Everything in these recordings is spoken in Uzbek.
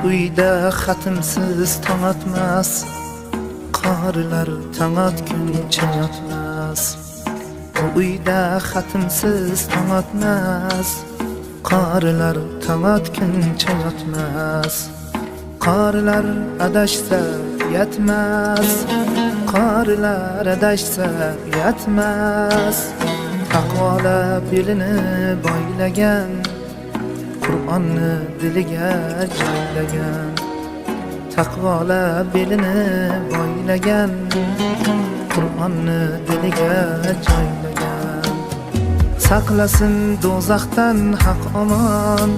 uyda xatimsiz tong otmas, qorilar tong otguncha yotmas. Bu uyda xatimsiz tong otmas, qorilar tong otguncha yotmas. Qorilar adashsa yetmas, qorilar adashsa yetmas. Taqvola belini boylagan, Qur'onni diliga joylagan. Taqvola belini boylagan, Qur'onni diliga joylagan. Saqlasin do'zaxdan haq omon,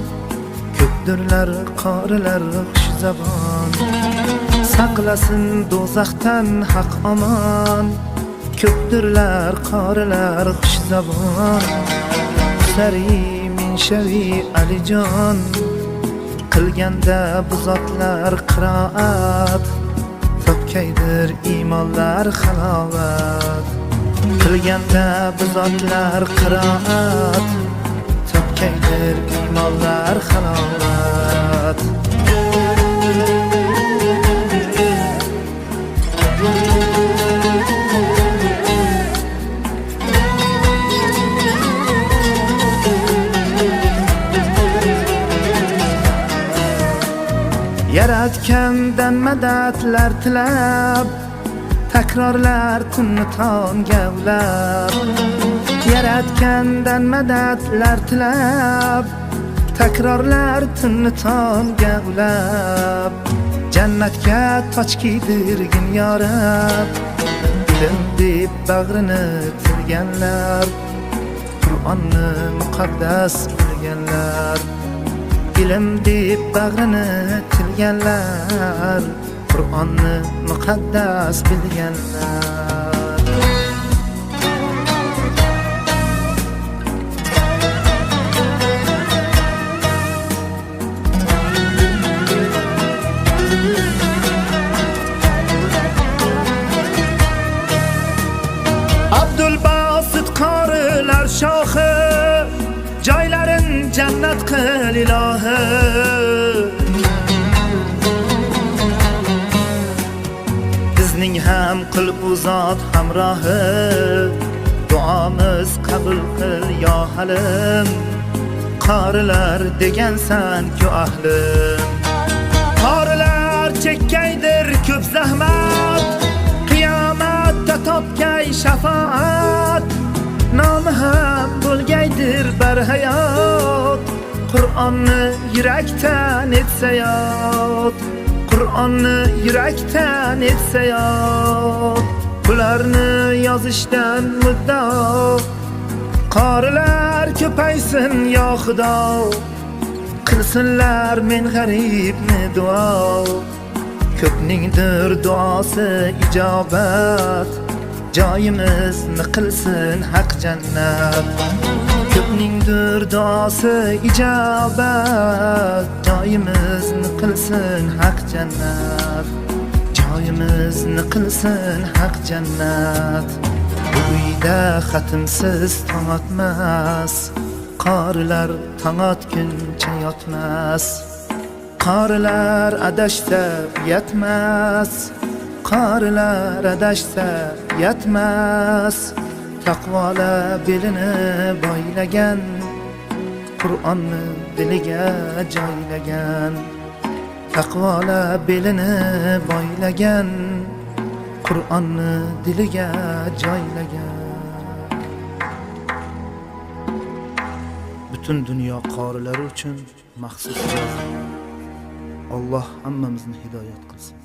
ko'pdirlar qorilar xushzabon. Saqlasin do'zaxdan haq omon, ko'pdirlar qorilar xushzabon. Sari Shavi Alijon qilganda bu zotlar qiroat, topkaydir iymonlar halovat. Qilganda bu zotlar qiroat, topkaydir iymonlar halovat. Yaratgandan madadlar tilab, takrorlar tunni tong gavlab. Yaratgandan madadlar tilab, takrorlar tunni tong gavlab. Jannatga toj kiydirgin yorab, ilm deb bag'rini tilganlar, Qur'onni muqaddas bilganlar. Ilm deb bag'rini tilganlar, Qur'onni muqaddas bilganlar. Abdul Basit qorilar shohi, joylarin jannat qil ilohi. Bizning ham qil u zot hamrohi, duomiz qabul qil yo halim. Qorilar degansan-ku ahlim, qorilar chekkaydir ko'p zahmat, qiyomatda topgay shafaat. Nomi ham bo'lgaydir barhayot, Qur'onni yurakdan etsa yod, Qur'onni yurakdan etsa yod. Bularni yozishdan muddao, qorilar ko'paysin yo Xudo. Qilsinlar men g'aribni duo, ko'pningdir duosi ijobat. Joyimizni qilsin haq jannat, ko'pningdir duosi ijobat. Joyimizni qilsin haq jannat, joyimizni qilsin haq jannat. Bu uyda xatimsiz tong otmas, qorilar tong otguncha yotmas. Qorilar adashsa yetmas, qorilar adashsa yetmas. Taqvola belini boylagan, Qur'onni diliga joylagan. Taqvola belini boylagan, Qur'onni diliga joylagan. Butun dunyo qorilari uchun maxsus yozilgan. Alloh hammamizni hidoyat qilsin.